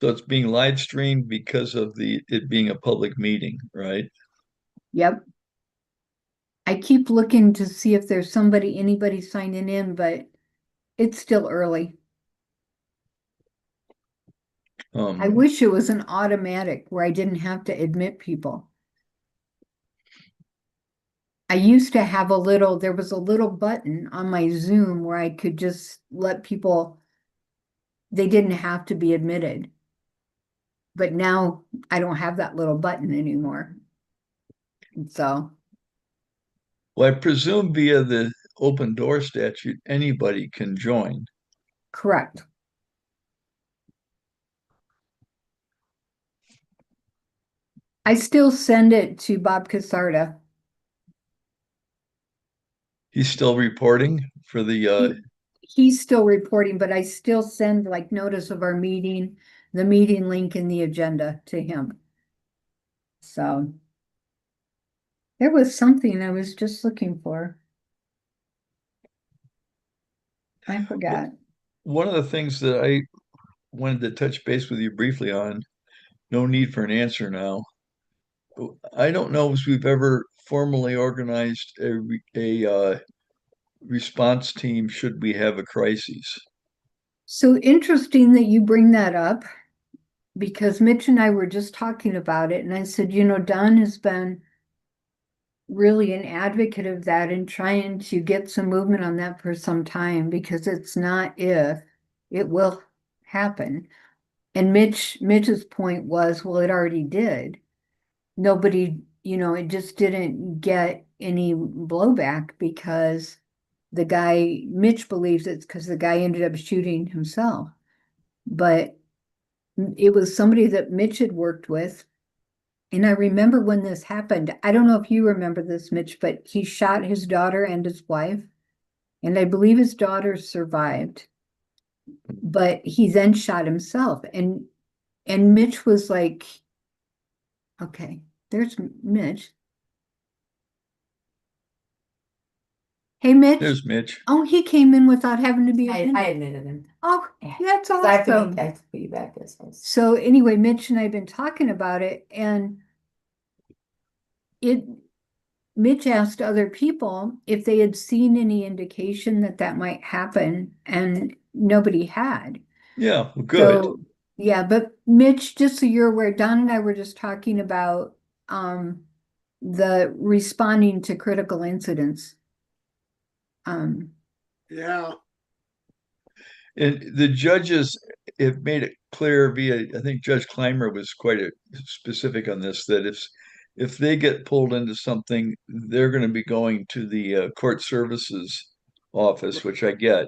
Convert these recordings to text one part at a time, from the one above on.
So it's being live streamed because of it being a public meeting, right? Yep. I keep looking to see if there's anybody signing in, but it's still early. I wish it was an automatic where I didn't have to admit people. I used to have there was a little button on my Zoom where I could just let people, they didn't have to be admitted. But now I don't have that little button anymore. So, Well, I presume via the open door statute, anybody can join. correct. I still send it to Bob Casarda. He's still reporting for the. He's still reporting, but I still send like notice of our meeting, the meeting link in the agenda to him. So there was something I was just looking for. I forgot. One of the things that I wanted to touch base with you briefly on, no need for an answer now. I don't know if we've ever formally organized a response team should we have a crisis. So interesting that you bring that up because Mitch and I were just talking about it. And I said, Don has been really an advocate of that and trying to get some movement on that for some time because it's not if, it will happen. And Mitch's point was, well, it already did. Nobody, it just didn't get any blowback because Mitch believes it's because the guy ended up shooting himself. But it was somebody that Mitch had worked with. And I remember when this happened, I don't know if you remember this, Mitch, but he shot his daughter and his wife. And I believe his daughter survived, but he then shot himself. And Mitch was like, okay, there's Mitch. Hey, Mitch. There's Mitch. Oh, he came in without having to be admitted. I admitted him. Oh, that's So I have to awesome. I have to put you back this way. So anyway, Mitch and I have been talking about it, and Mitch asked other people if they had seen any indication that that might happen, and nobody had. Yeah, well, good. So, yeah, but Mitch, just so you're aware, Don and I were just talking about the responding to critical incidents. Yeah, And the judges have made it clear via, I think Judge Clymer was quite specific on this, that if they get pulled into something, they're going to be going to the court services office, which I get.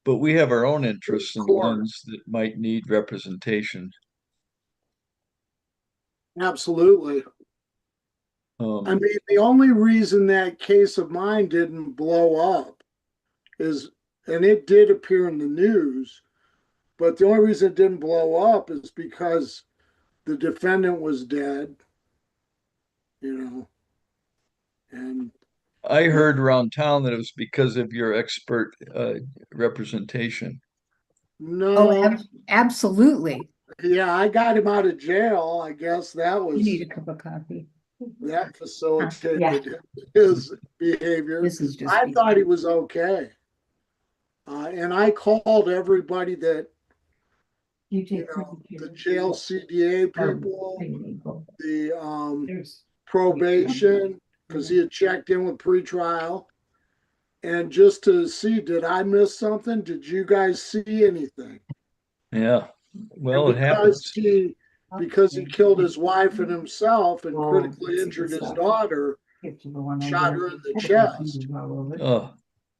But we have our own interests and court. ones that might need representation. Absolutely. I mean, the only reason that case of mine didn't blow up is, and it did appear in the news, but the only reason it didn't blow up is because the defendant was dead, and I heard around town that it was because of your expert representation. no, Absolutely. yeah, I got him out of jail. I guess that You need a was cup of coffee. that facilitated Yeah. his behavior. This is just. I thought he was okay. And I called everybody that, the jail CDA people, the probation, because he had checked in with pretrial, and just to see, did I miss something? Did you guys see anything? Yeah, well, And it happens. because he killed his wife and himself and critically injured his daughter, shot her in the chest.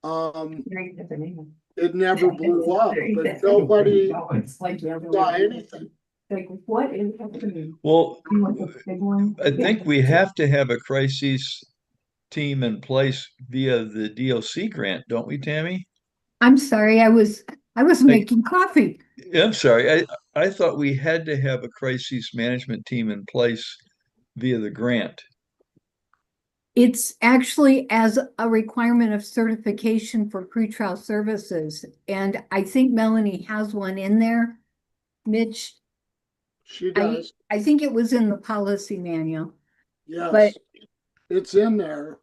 Oh, It never blew up, but nobody saw anything. Like, what is happening? well, You want the big one? I think we have to have a crisis team in place via the DOC grant, don't we, Tammy? I'm sorry, I was making coffee. I'm sorry. I thought we had to have a crisis management team in place via the grant. It's actually as a requirement of certification for pretrial services. And I think Melanie has one in there. Mitch, She does. I think it was in the policy manual, but Yes, it's in there,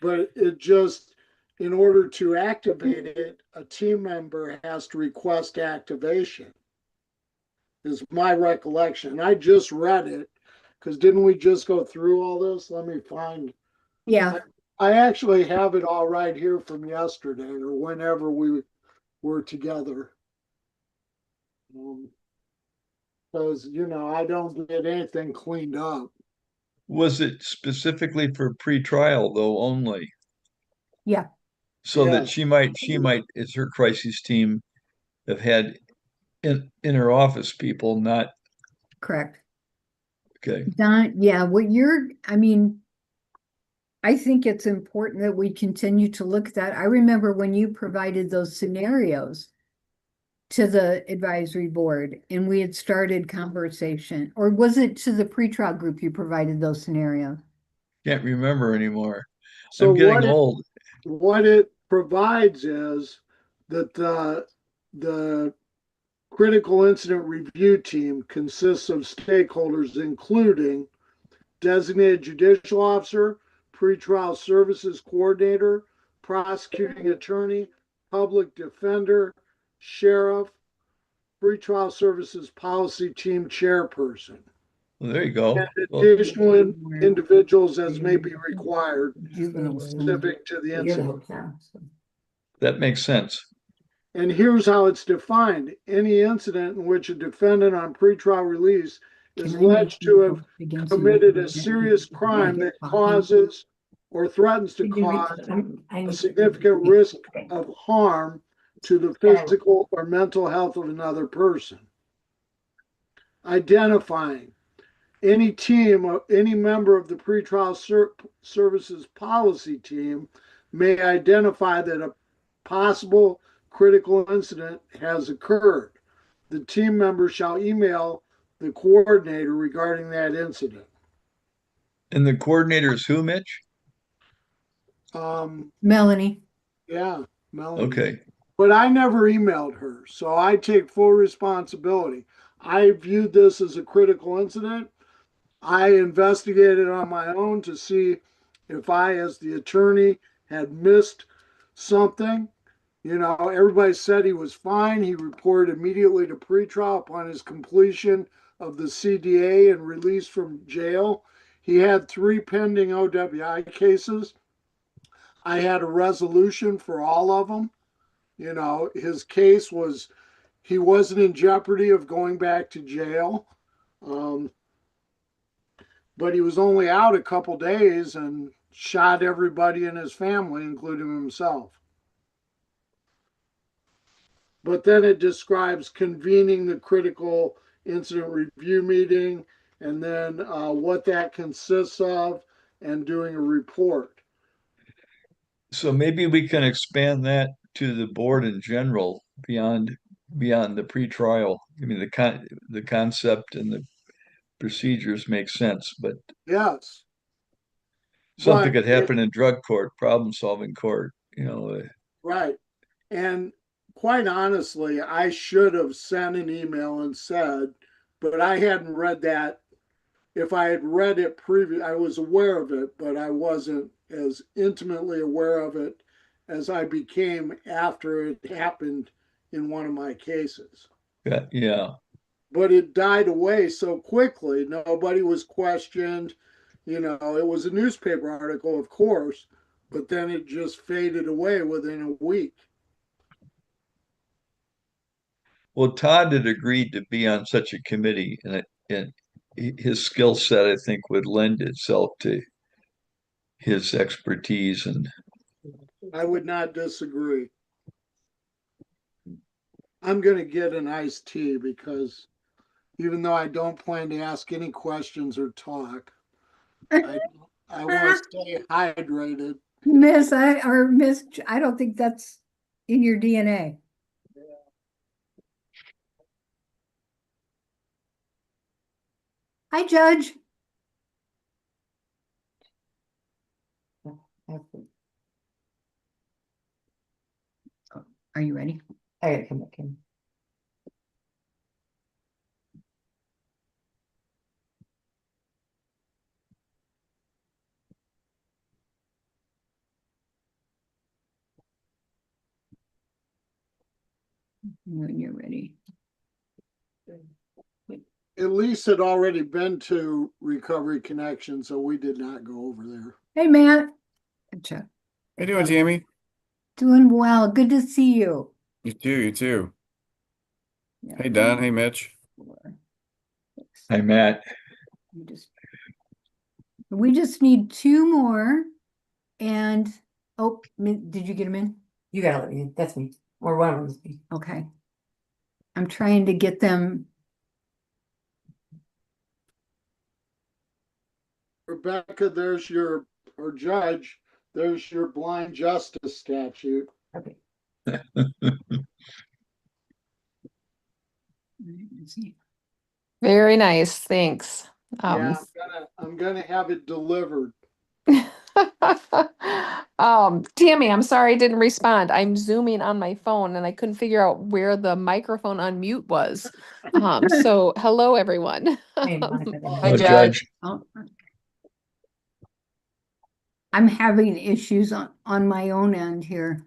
but it just, in order to activate it, a team member has to request activation, is my recollection. I just read it because didn't we just go through all this? Let me find. yeah, I actually have it all right here from yesterday or whenever we were together. Because, I don't get anything cleaned up. Was it specifically for pre-trial though only? yeah, So Yeah. that she might, as her crisis team, have had in her office people, not correct. okay. Don, yeah, I mean, I think it's important that we continue to look at that. I remember when you provided those scenarios to the advisory board and we had started conversation, or was it to the pretrial group you provided those scenarios? Can't remember anymore. So I'm getting old. what it provides is that the critical incident review team consists of stakeholders including designated judicial officer, pretrial services coordinator, prosecuting attorney, public defender, sheriff, pretrial services policy team chairperson, Well, there you go. and Well, additional individuals as may be required Juvenile. specific to the You're the incident. hotel. So. that makes sense. And here's how it's defined. Any incident in which a defendant on pretrial release is Can I make alleged to have against committed you? a serious crime that Talking. causes or threatens to Could you reach cause them? I a need- significant risk Okay. of harm to the physical or mental health of another person. Identifying any team, any member of the pretrial services policy team may identify that a possible critical incident has occurred. The team member shall email the coordinator regarding that incident. And the coordinator is who, Mitch? Melanie, Yeah, Melanie. Okay. But I never emailed her, so I take full responsibility. I viewed this as a critical incident. I investigated on my own to see if I, as the attorney, had missed something. Everybody said he was fine. He reported immediately to pretrial upon his completion of the CDA and release from jail. He had 3 pending OWI cases. I had a resolution for all of them. His case was he wasn't in jeopardy of going back to jail. But he was only out a couple days and shot everybody in his family, including himself. But then it describes convening the critical incident review meeting and then what that consists of and doing a report. So maybe we can expand that to the board in general beyond the pretrial. I mean, the concept and the procedures make sense, but Yes, something but could happen in drug court, problem solving court, right. And quite honestly, I should have sent an email and said, but I hadn't read that. If I had read it I was aware of it, but I wasn't as intimately aware of it as I became after it happened in one of my cases. yeah. But it died away so quickly. Nobody was questioned. It was a newspaper article, of course, but then it just faded away within a week. Well, Todd had agreed to be on such a committee, and his skill set, I think, would lend itself to his expertise. And I would not disagree. I'm going to get an iced tea because even though I don't plan to ask any questions or talk, I, I want to stay hydrated. Miss, I don't think that's in your DNA. Hi, Judge. Are you ready? I gotta come back in. When you're ready. At least had already been to Recovery Connection, so we did not go over there. Hey, Matt. Gotcha. How you doing, Tammy? Doing well. Good to see you. You too, you too. Yeah, Hey, Don. Hey, Mitch. 4, 6. Hi, Matt. We just need 2 more. And oh, did you get them in? You gotta let me in. That's me. Or one of them is me. Okay. I'm trying to get them. Rebecca, or Judge, there's your blind justice statute. Okay. Let's see. Very nice, thanks. Yeah, I'm gonna have it delivered. Tammy, I'm sorry I didn't respond. I'm zooming on my phone and I couldn't figure out where the microphone on mute was. So hello, everyone. Hey, Monica. Hi, Judge. Oh. I'm having issues on my own end here.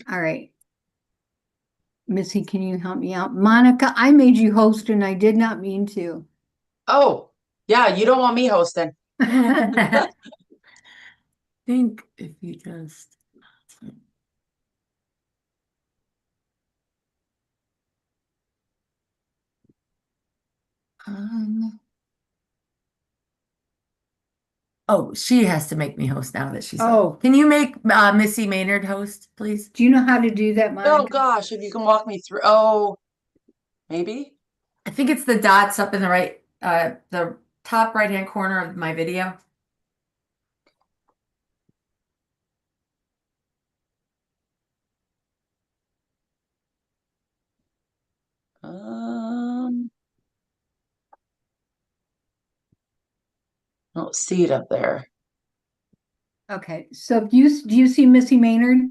All right. Missy, can you help me out? Monica, I made you host and I did not mean to. Oh, yeah, you don't want me hosting. Think if you just. Oh, she has to make me host now that she's. Oh. Can you make Missy Maynard host, please? Do you know how to do that, Oh Monica? gosh, if you can walk me through. Oh, maybe. I think it's the dots up in the top right-hand corner of my video. I don't see it up there. Okay, so do you see Missy Maynard?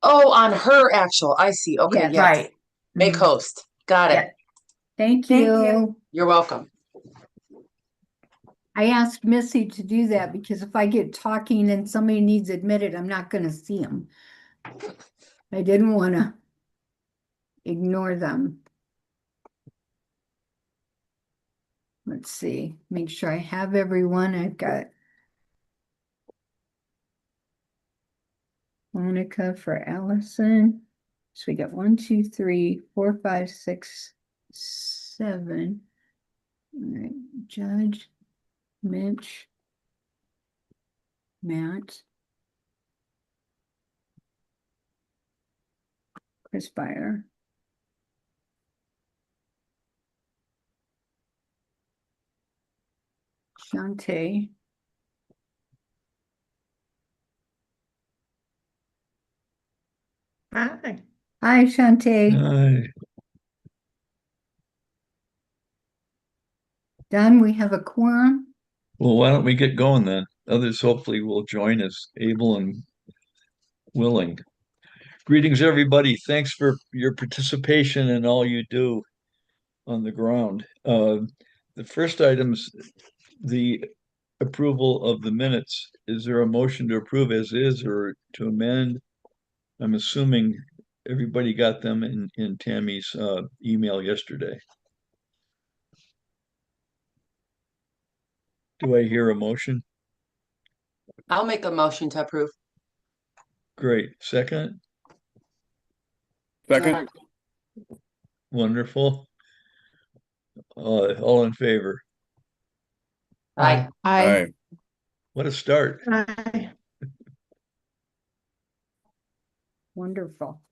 Oh, on her actual. I see. Okay, Yes. yes. Right. Make Mhm. host. Got it. Yeah. Thank Thank you. you. You're welcome. I asked Missy to do that because if I get talking and somebody needs admitted, I'm not going to see them. I didn't want to ignore them. Let's see, make sure I have everyone. I've got Monica for Allison. So we got 1, 2, 3, 4, 5, 6, 7. All right, Judge, Mitch, Matt, Chris Byer. Shantae. Hi. Hi, Shantae. Hi. Done. We have a quorum. Well, why don't we get going then? Others hopefully will join us, able and willing. Greetings, everybody. Thanks for your participation and all you do on the ground. The first item's the approval of the minutes. Is there a motion to approve as is or to amend? I'm assuming everybody got them in Tammy's email yesterday. Do I hear a motion? I'll make a motion to approve. Great. Second? Second? Wonderful. All in favor? Aye. Hi. What a start. Wonderful.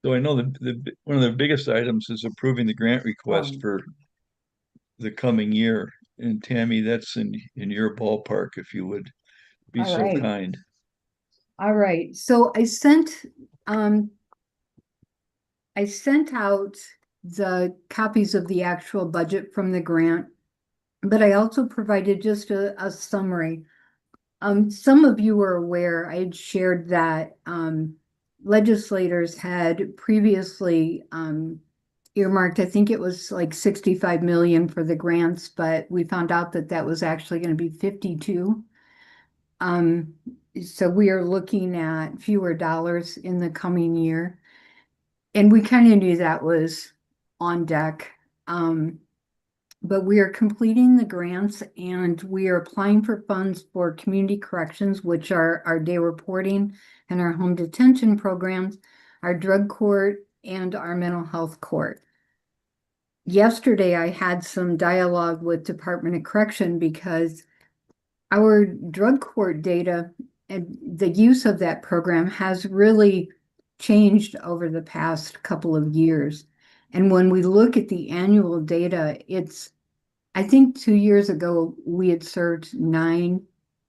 So I know one of the biggest items is approving the grant request for the coming year. And Tammy, that's in your ballpark, if you would be All so right. kind. All right, so I sent out the copies of the actual budget from the grant, but I also provided just a summary. Some of you were aware, I had shared that legislators had previously earmarked, I think it was like 65 million for the grants, but we found out that that was actually going to be 52. So we are looking at fewer dollars in the coming year. And we kind of knew that was on deck. But we are completing the grants and we are applying for funds for community corrections, which are our day reporting and our home detention programs, our drug court, and our mental health court. Yesterday, I had some dialogue with Department of Correction because our drug court data and the use of that program has really changed over the past couple of years. And when we look at the annual data, I think 2 years ago we had served 9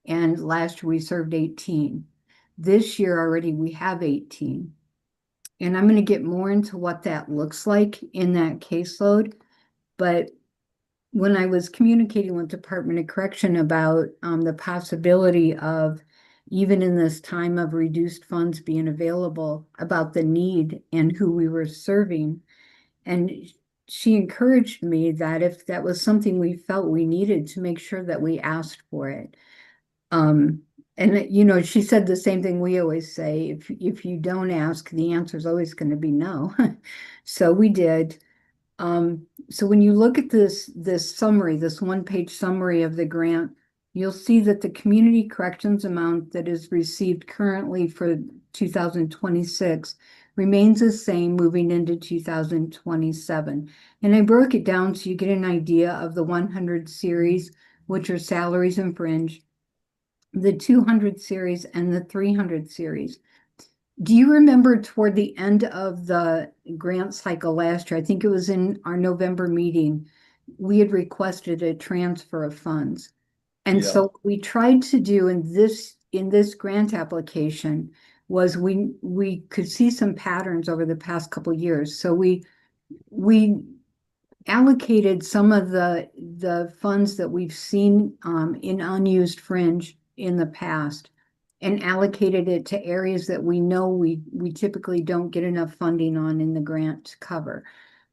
and last year we served 18. This year already we have 18. And I'm going to get more into what that looks like in that caseload. But when I was communicating with Department of Correction about the possibility of, even in this time of reduced funds being available, about the need and who we were serving, and she encouraged me that if that was something we felt we needed, to make sure that we asked for it. And she said the same thing we always say: if you don't ask, the answer is always going to be no. So we did. So when you look at this summary, this one-page summary of the grant, you'll see that the community corrections amount that is received currently for 2026 remains the same moving into 2027. And I broke it down so you get an idea of the 100 series, which are salaries and fringe, the 200 series, and the 300 series. Do you remember toward the end of the grant cycle last year, I think it was in our November meeting, we had requested a transfer of funds. And Yeah. so what we tried to do in this grant application was we could see some patterns over the past couple of years. So we allocated some of the funds that we've seen in unused fringe in the past, and allocated it to areas that we know we typically don't get enough funding on in the grant to cover.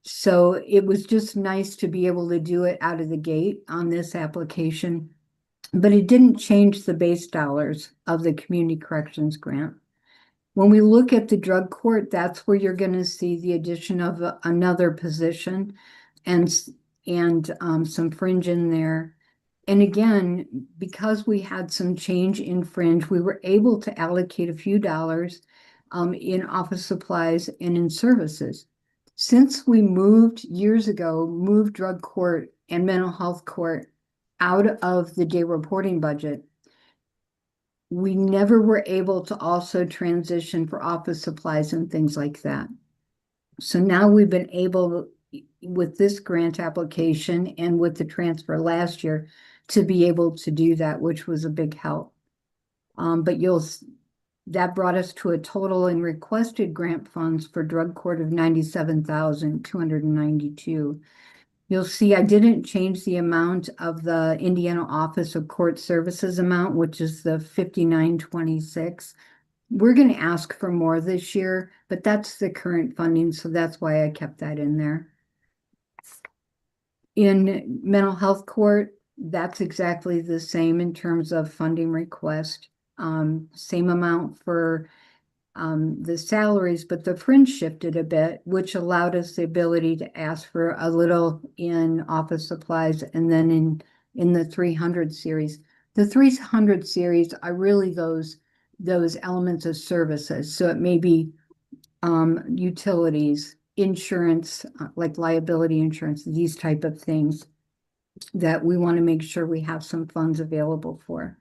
So it was just nice to be able to do it out of the gate on this application, but it didn't change the base dollars of the community corrections grant. When we look at the drug court, that's where you're going to see the addition of another position and some fringe in there. And again, because we had some change in fringe, we were able to allocate a few dollars in office supplies and in services. Since we years ago, moved drug court and mental health court out of the day reporting budget, we never were able to also transition for office supplies and things like that. So now we've been able, with this grant application and with the transfer last year, to be able to do that, which was a big help. But that brought us to a total in requested grant funds for drug court of $97,292. You'll see I didn't change the amount of the Indiana Office of Court Services amount, which is the $59.26. We're going to ask for more this year, but that's the current funding, so that's why I kept that in there. In mental health court, that's exactly the same in terms of funding request. Same amount for the salaries, but the fringe shifted a bit, which allowed us the ability to ask for a little in office supplies and then in the 300 series. The 300 series are really those elements of services. So it may be utilities, insurance, like liability insurance, these type of things that we want to make sure we have some funds available for.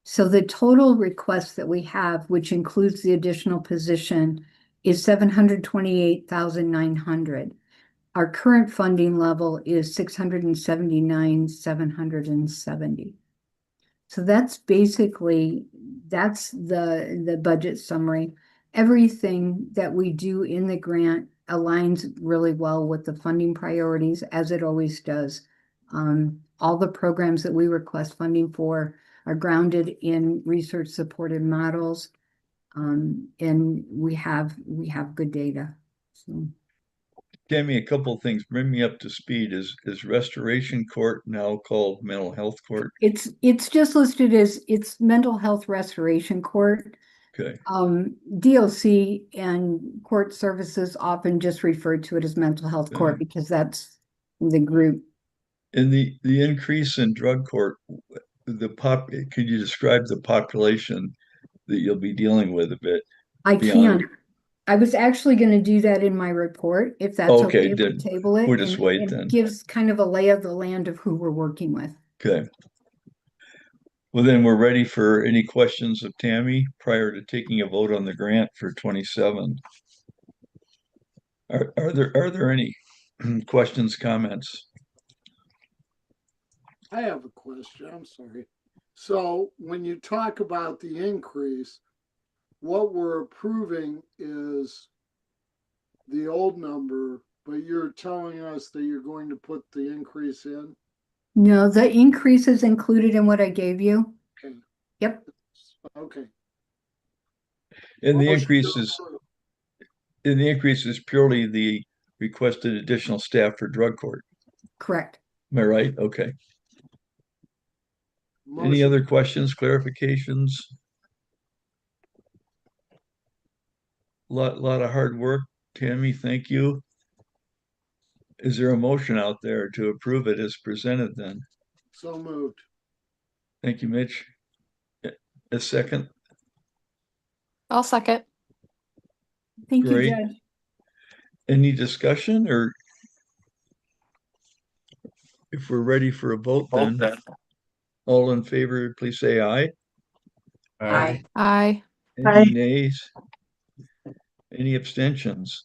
So the total request that we have, which includes the additional position, is $728,900. Our current funding level is $679,770. So that's basically, that's the budget summary. Everything that we do in the grant aligns really well with the funding priorities, as it always does. All the programs that we request funding for are grounded in research supported models, and we have good data. So. Tammy, a couple of things, bring me up to speed. Is Restoration Court now called Mental Health Court? It's just listed as it's Mental Health Restoration Court. Okay, DOC and court services often just refer to it as Mental Health Court Okay. because that's the group. and the increase in drug court, could you describe the population that you'll be dealing with a bit I beyond? can. I was actually going to do that in my report, if that's Okay, okay if we then table it. we'll just wait and then. gives kind of a lay of the land of who we're working with. Okay. Well, then we're ready for any questions of Tammy prior to taking a vote on the grant for 27. Are there any questions, comments? I have a question. I'm sorry. So when you talk about the increase, what we're approving is the old number, but you're telling us that you're going to put the increase in? No, the increase is included in what I gave you. Okay. Yep, Okay. And the Motion increase to is approve. and the increase is purely the requested additional staff for drug court. correct. Am I right? Okay. Any Motion. other questions, clarifications? Lot of hard work, Tammy. Thank you. Is there a motion out there to approve it as presented then? So moved. Thank you, Mitch. A second? I'll second. Thank you, Great. Judge. Any discussion, or if we're ready for a vote then? All in favor, please say aye. Aye. Aye. Any nays? Any abstentions?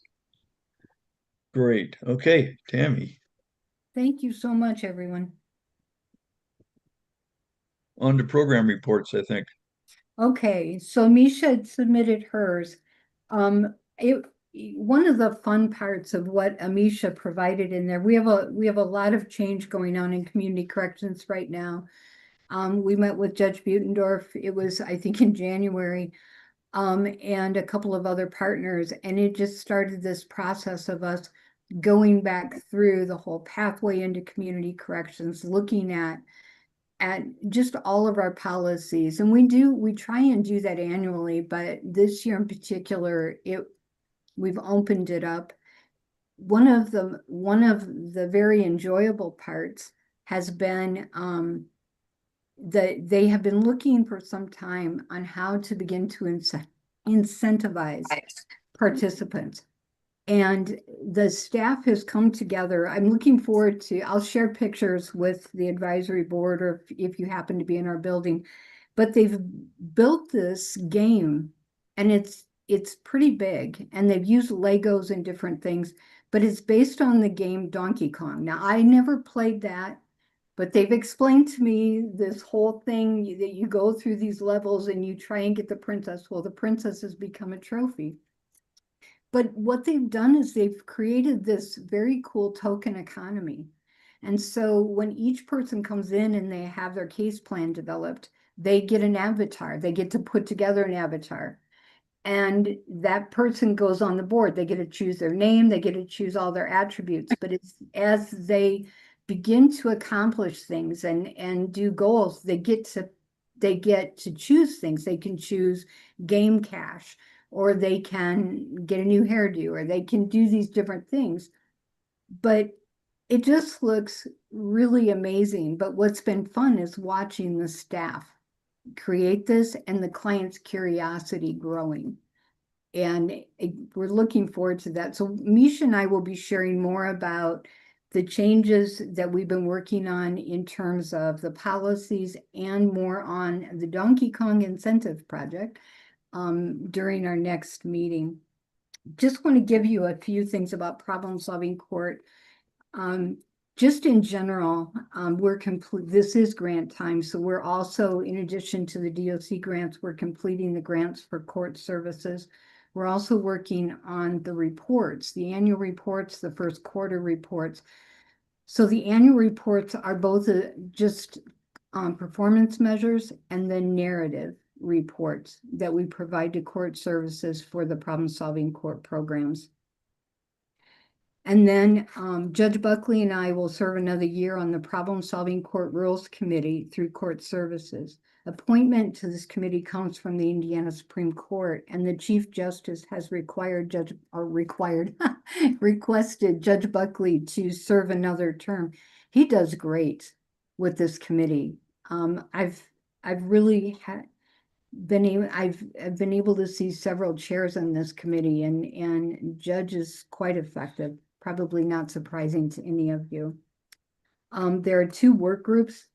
Great. Okay, Tammy, Thank you so much, everyone. on to program reports, I think. Okay, so Misha had submitted hers. One of the fun parts of what Amisha provided in there, we have a lot of change going on in community corrections right now. We met with Judge Butendorf, it was, I think, in January, and a couple of other partners, and it just started this process of us going back through the whole pathway into community corrections, looking at just all of our policies. And we try and do that annually, but this year in particular, we've opened it up. One of the very enjoyable parts has been that they have been looking for some time on how to begin to incentivize participants. And the staff has come together. I'm looking forward to, I'll share pictures with the advisory board or if you happen to be in our building, but they've built this game and it's pretty big and they've used Legos and different things, but it's based on the game Donkey Kong. Now, I never played that, but they've explained to me this whole thing that you go through these levels and you try and get the princess. Well, the princess has become a trophy. But what they've done is they've created this very cool token economy. And so when each person comes in and they have their case plan developed, they get an avatar. They get to put together an avatar. And that person goes on the board. They get to choose their name. They get to choose all their attributes. But it's as they begin to accomplish things and do goals, they get to choose things. They can choose game cash, or they can get a new hairdo, or they can do these different things. But it just looks really amazing. But what's been fun is watching the staff create this and the client's curiosity growing. And we're looking forward to that. So Misha and I will be sharing more about the changes that we've been working on in terms of the policies and more on the Donkey Kong incentive project during our next meeting. Just want to give you a few things about problem solving court. Just in general, this is grant time. So we're also, in addition to the DOC grants, we're completing the grants for court services. We're also working on the reports, the annual reports, the first quarter reports. So the annual reports are both just performance measures and the narrative reports that we provide to court services for the problem-solving court programs. And then Judge Buckley and I will serve another year on the Problem Solving Court Rules Committee through Court Services. Appointment to this committee comes from the Indiana Supreme Court, and the Chief Justice has requested Judge Buckley to serve another term. He does great with this committee. I've really I've been able to see several chairs on this committee, and Judge is quite effective. Probably not surprising to any of you. There are 2 work groups,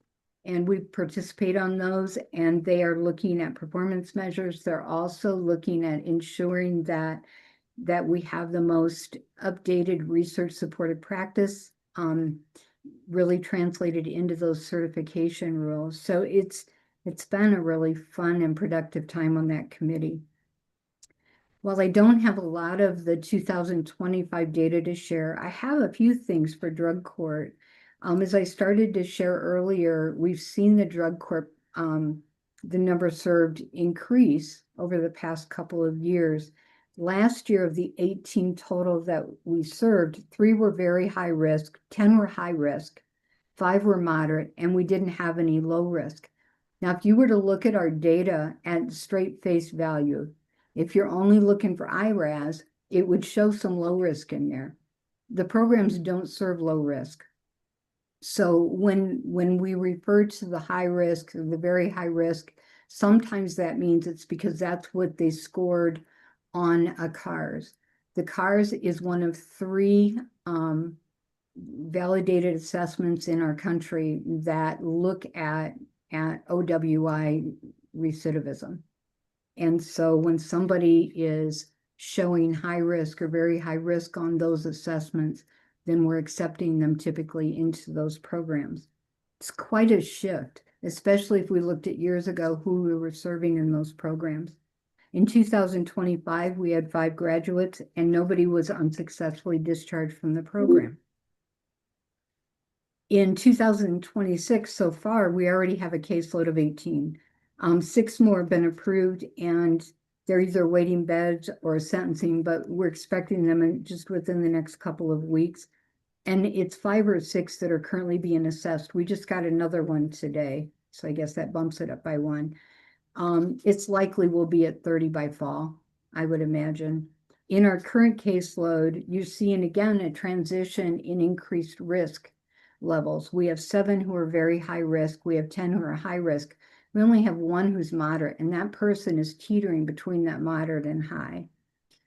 and we participate on those, and they are looking at performance measures. They're also looking at ensuring that we have the most updated research-supported practice, really translated into those certification rules. So it's been a really fun and productive time on that committee. While I don't have a lot of the 2025 data to share, I have a few things for drug court. As I started to share earlier, we've seen the drug court, the number served increase over the past couple of years. Last year, of the 18 total that we served, 3 were very high risk, 10 were high risk, 5 were moderate, and we didn't have any low risk. Now, if you were to look at our data at straight face value, if you're only looking for IRAS, it would show some low risk in there. The programs don't serve low risk. So when we refer to the high risk, the very high risk, sometimes that means it's because that's what they scored on a CARS. The CARS is one of 3 validated assessments in our country that look at OWI recidivism. And so when somebody is showing high risk or very high risk on those assessments, then we're accepting them typically into those programs. It's quite a shift, especially if we looked at years ago who we were serving in those programs. In 2025, we had 5 graduates and nobody was unsuccessfully discharged from the program. In 2026 so far, we already have a caseload of 18. 6 more have been approved and they're either waiting beds or sentencing, but we're expecting them just within the next couple of weeks. And it's 5 or 6 that are currently being assessed. We just got another one today, so I guess that bumps it up by 1. It's likely we'll be at 30 by fall, I would imagine. In our current caseload, you're seeing again a transition in increased risk levels. We have 7 who are very high risk. We have 10 who are high risk. We only have 1 who's moderate, and that person is teetering between that moderate and high.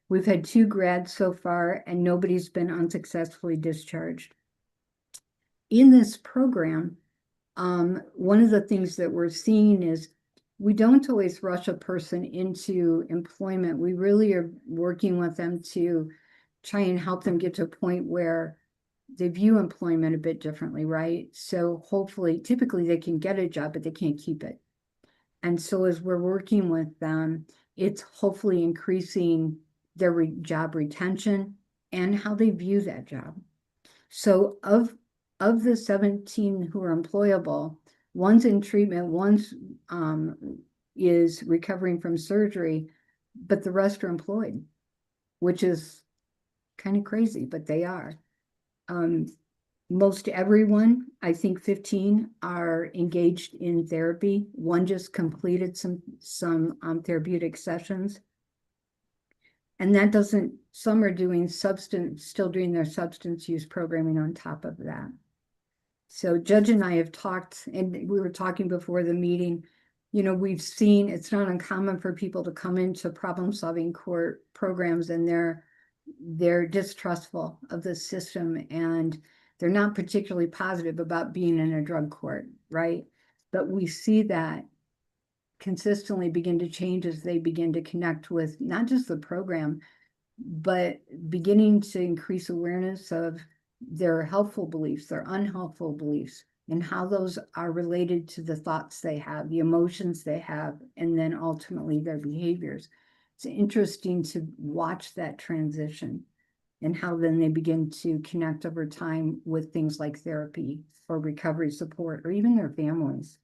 We've had 2 grads so far, and nobody's been unsuccessfully discharged. In this program, one of the things that we're seeing is we don't always rush a person into employment. We really are working with them to try and help them get to a point where they view employment a bit differently, right? So hopefully, typically they can get a job, but they can't keep it. And so as we're working with them, it's hopefully increasing their job retention and how they view that job. So of the 17 who are employable, 1's in treatment, 1's is recovering from surgery, but the rest are employed, which is kind of crazy, but they are. Most everyone, I think 15, are engaged in therapy. 1 just completed some therapeutic sessions. And that doesn't, some are doing still doing their substance use programming on top of that. So Judge and I have talked, and we were talking before the meeting, you know, we've seen it's not uncommon for people to come into problem-solving court programs and they're distrustful of the system and they're not particularly positive about being in a drug court, right? But we see that consistently begin to change as they begin to connect with not just the program, but beginning to increase awareness of their helpful beliefs, their unhelpful beliefs, and how those are related to the thoughts they have, the emotions they have, and then ultimately their behaviors. It's interesting to watch that transition and how then they begin to connect over time with things like therapy or recovery support or even their families.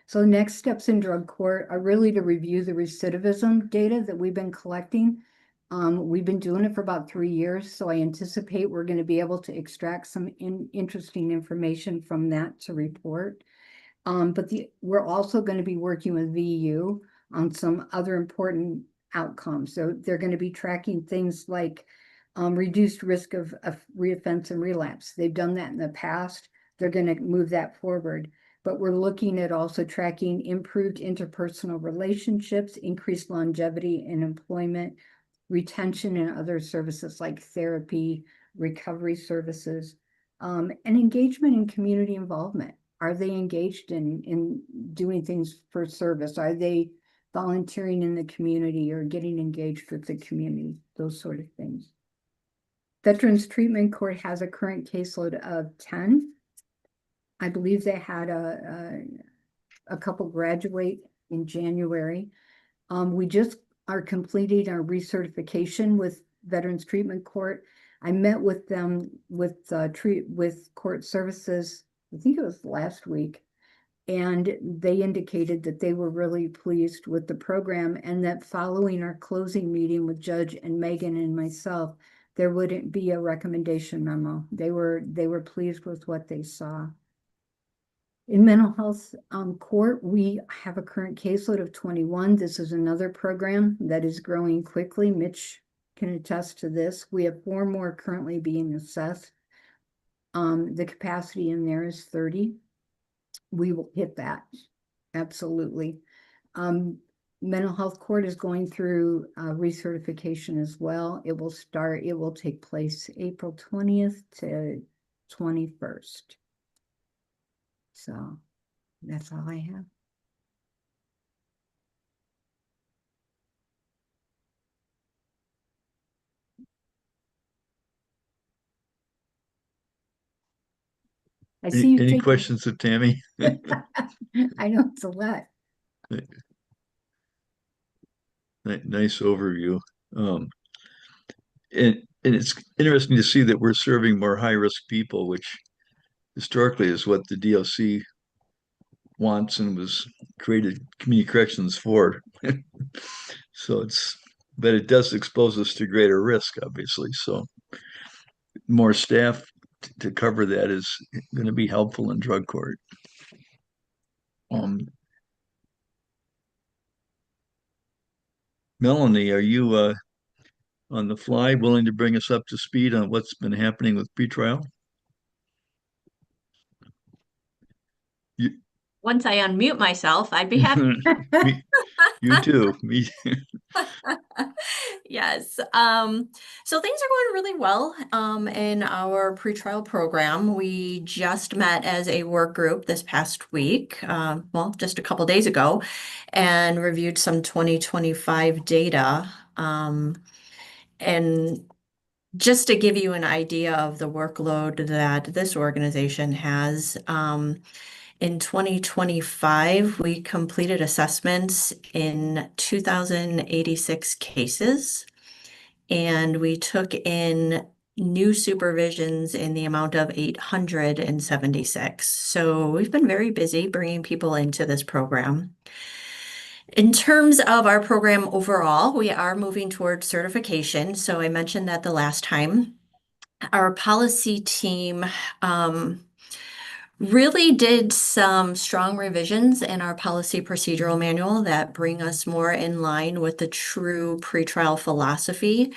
So next steps in drug court are really to review the recidivism data that we've been collecting. We've been doing it for about 3 years, so I anticipate we're going to be able to extract some interesting information from that to report. But we're also going to be working with VU on some other important outcomes. So they're going to be tracking things like reduced risk of reoffense and relapse. They've done that in the past. They're going to move that forward. But we're looking at also tracking improved interpersonal relationships, increased longevity in employment, retention and other services like therapy, recovery services, and engagement in community involvement. Are they engaged in doing things for service? Are they volunteering in the community or getting engaged with the community? Those sort of things. Veterans Treatment Court has a current caseload of 10. I believe they had a couple graduate in January. We just are completing our recertification with Veterans Treatment Court. I met with them with court services, I think it was last week, and they indicated that they were really pleased with the program and that following our closing meeting with Judge and Megan and myself, there wouldn't be a recommendation memo. They were pleased with what they saw. In mental health court, we have a current caseload of 21. This is another program that is growing quickly. Mitch can attest to this. We have 4 more currently being assessed. The capacity in there is 30. We will hit that, absolutely. Mental health court is going through recertification as well. It will take place April 20th to 21st. So that's all I have. I see you Any taking- questions of Tammy? I know it's a lot. Nice overview. And it's interesting to see that we're serving more high-risk people, which historically is what the DLC wants and was created community corrections for. So but it does expose us to greater risk, obviously. So more staff to cover that is going to be helpful in drug court. Melanie, are you on the fly willing to bring us up to speed on what's been happening with pretrial? Once I unmute myself, I'd be happy. You too. Me. Yes. So things are going really well in our pretrial program. We just met as a work group this past week, well, just a couple days ago, and reviewed some 2025 data. And just to give you an idea of the workload that this organization has, in 2025, we completed assessments in 2,086 cases, and we took in new supervisions in the amount of 876. So we've been very busy bringing people into this program. In terms of our program overall, we are moving towards certification. So I mentioned that the last time. Our policy team really did some strong revisions in our policy procedural manual that bring us more in line with the true pretrial philosophy.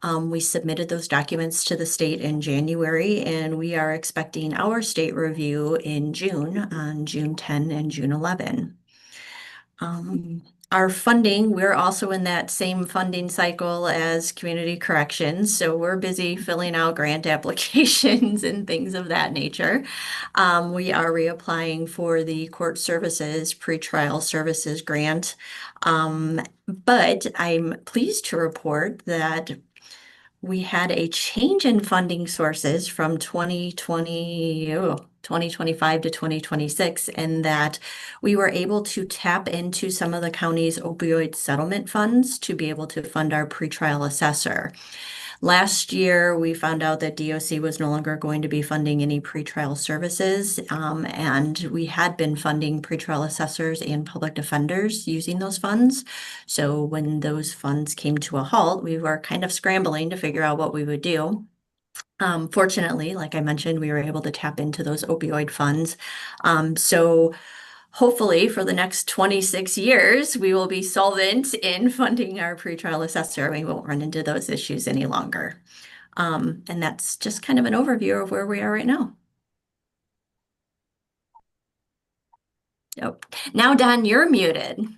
We submitted those documents to the state in January, and we are expecting our state review in June, on June 10 and June 11. Our funding, we're also in that same funding cycle as community corrections. So we're busy filling out grant applications and things of that nature. We are reapplying for the court services, pretrial services grant. But I'm pleased to report that we had a change in funding sources from 2025 to 2026, and that we were able to tap into some of the county's opioid settlement funds to be able to fund our pretrial assessor. Last year, we found out that DOC was no longer going to be funding any pretrial services, and we had been funding pretrial assessors and public defenders using those funds. So when those funds came to a halt, we were kind of scrambling to figure out what we would do. Fortunately, like I mentioned, we were able to tap into those opioid funds. So hopefully for the next 26 years, we will be solvent in funding our pretrial assessor. We won't run into those issues any longer. And that's just kind of an overview of where we are right now. Oh, now, Don, you're muted.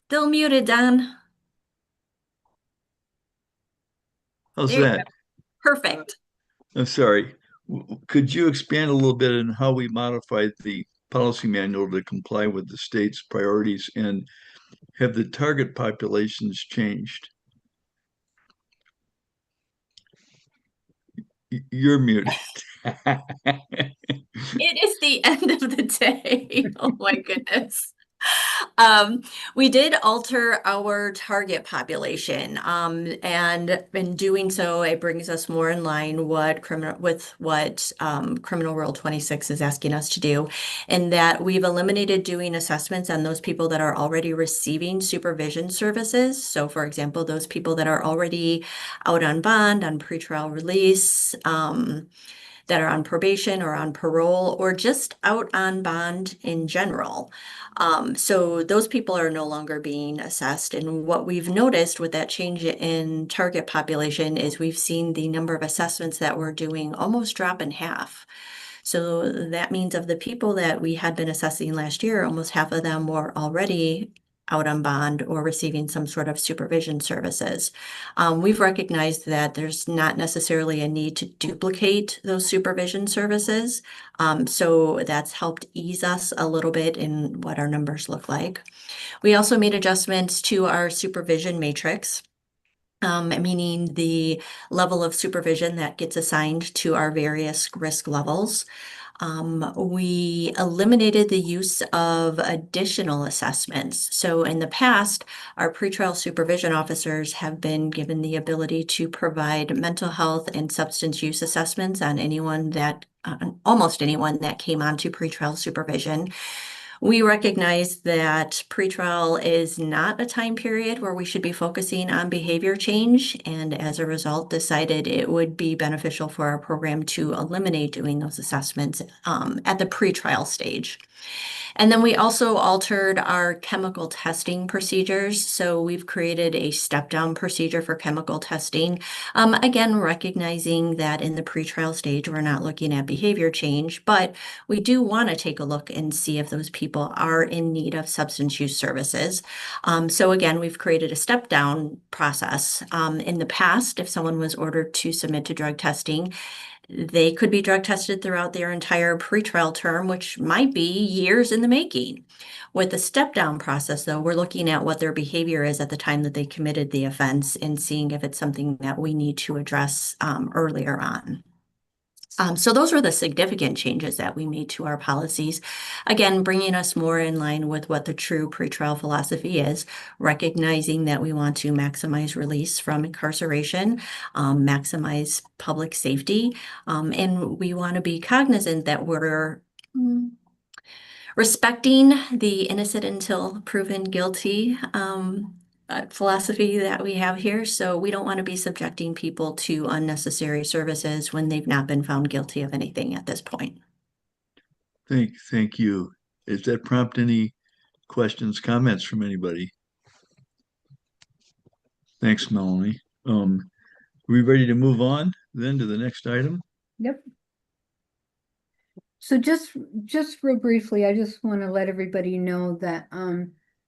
Still muted, Don. How's There you that? go. Perfect. I'm sorry. Could you expand a little bit on how we modified the policy manual to comply with the state's priorities, and have the target populations changed? You're muted. It is the end of the day. Oh my goodness. We did alter our target population, and in doing so, it brings us more in line with what Criminal Rule 26 is asking us to do, in that we've eliminated doing assessments on those people that are already receiving supervision services. So, for example, those people that are already out on bond, on pretrial release, that are on probation or on parole, or just out on bond in general. So those people are no longer being assessed. And what we've noticed with that change in target population is we've seen the number of assessments that we're doing almost drop in half. So that means of the people that we had been assessing last year, almost half of them were already out on bond or receiving some sort of supervision services. We've recognized that there's not necessarily a need to duplicate those supervision services. So that's helped ease us a little bit in what our numbers look like. We also made adjustments to our supervision matrix. Meaning the level of supervision that gets assigned to our various risk levels. We eliminated the use of additional assessments. So in the past, our pretrial supervision officers have been given the ability to provide mental health and substance use assessments on almost anyone that came onto pretrial supervision. We recognize that pretrial is not a time period where we should be focusing on behavior change, and as a result decided it would be beneficial for our program to eliminate doing those assessments at the pretrial stage. And then we also altered our chemical testing procedures. So we've created a step-down procedure for chemical testing. Again, recognizing that in the pretrial stage, we're not looking at behavior change, but we do want to take a look and see if those people are in need of substance use services. So again, we've created a step-down process. In the past, if someone was ordered to submit to drug testing, they could be drug tested throughout their entire pretrial term, which might be years in the making. With the step-down process, though, we're looking at what their behavior is at the time that they committed the offense and seeing if it's something that we need to address earlier on. So those were the significant changes that we made to our policies. Again, bringing us more in line with what the true pretrial philosophy is, recognizing that we want to maximize release from incarceration, maximize public safety, and we want to be cognizant that we're respecting the innocent until proven guilty philosophy that we have here. So we don't want to be subjecting people to unnecessary services when they've not been found guilty of anything at this point. Thank you. Does that prompt any questions, comments from anybody? Thanks, Melanie. We ready to move on then to the next item? Yep. So just real briefly, I just want to let everybody know that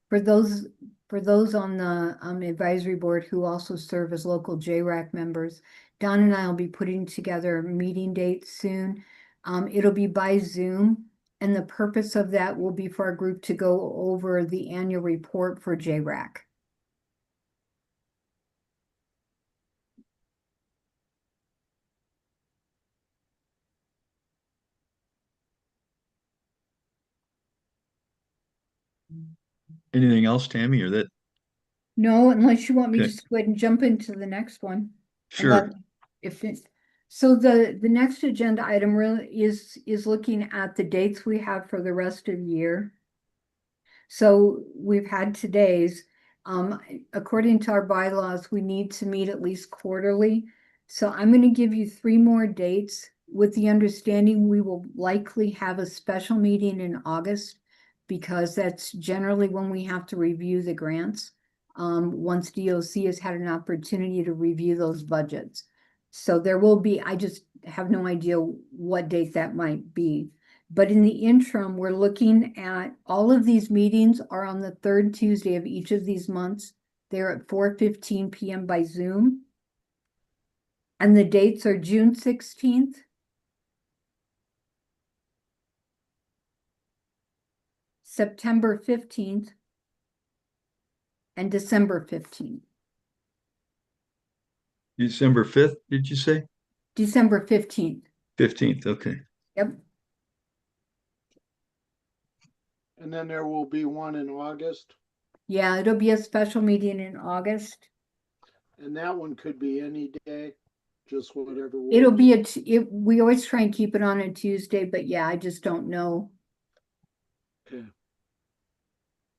for those on the advisory board who also serve as local JRAC members, Don and I will be putting together meeting dates soon. It'll be by Zoom, and the purpose of that will be for our group to go over the annual report for JRAC. Anything else, Tammy, or that? No, unless you want me to Okay. just go ahead and jump into the next one. Sure. If it's, so the next agenda item really is looking at the dates we have for the rest of the year. So we've had today's, according to our bylaws, we need to meet at least quarterly. So I'm going to give you 3 more dates with the understanding we will likely have a special meeting in August because that's generally when we have to review the grants. Once DOC has had an opportunity to review those budgets. So there will be, I just have no idea what date that might be. But in the interim, we're looking at all of these meetings are on the 3rd Tuesday of each of these months. They're at 4:15 p.m. by Zoom. And the dates are June 16th, September 15th, and December 15th. December 5th, did you say? December 15th. 15th, okay. Yep. And then there will be one in August, Yeah, it'll be a special meeting in August. and that one could be any day, just whatever. It'll works. be we always try and keep it on a Tuesday, but yeah, I just don't know. Okay.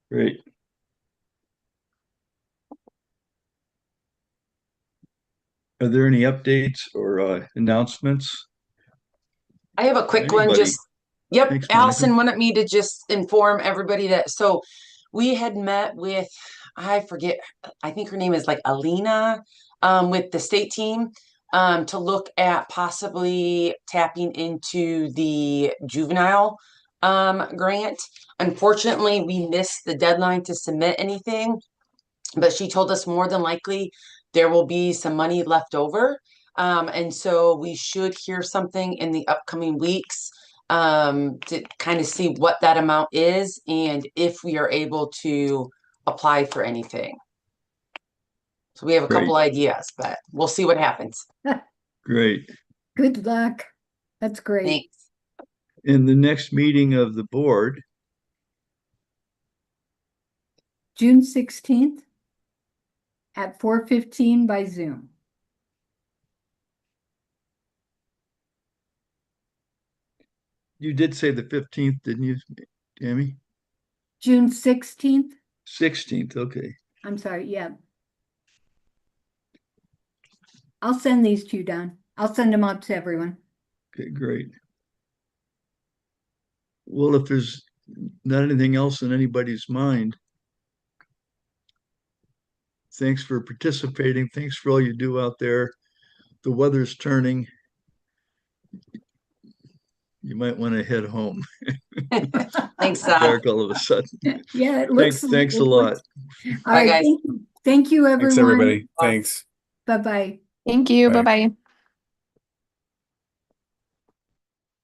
Great. Are there any updates or announcements? I have a quick one, Anybody? just, yep, Thanks, Allison Monica. wanted me to just inform everybody that, so we had met with, I forget, I think her name is like Alina, with the state team, to look at possibly tapping into the juvenile, grant. Unfortunately, we missed the deadline to submit anything, but she told us more than likely there will be some money left over. And so we should hear something in the upcoming weeks, to kind of see what that amount is and if we are able to apply for anything. So we have a couple Great. ideas, but we'll see what happens. Great. Good luck. That's great. Thanks. In the next meeting of the board, June 16th at 4:15 by Zoom. you did say the 15th, didn't you, Tammy? June 16th. 16th, okay. I'm sorry, yeah. I'll send these to you, Don. I'll send them out to everyone. Okay, great. Well, if there's not anything else in anybody's mind, thanks for participating. Thanks for all you do out there. The weather's turning. You might want to head home. Thanks, Todd. Dark all of a sudden. Yeah, it looks. Thanks a it lot. looks- All Bye, right, guys. thank you, everyone. Thanks, everybody. Bye. Thanks. Bye-bye. Thank you. Bye. Bye-bye.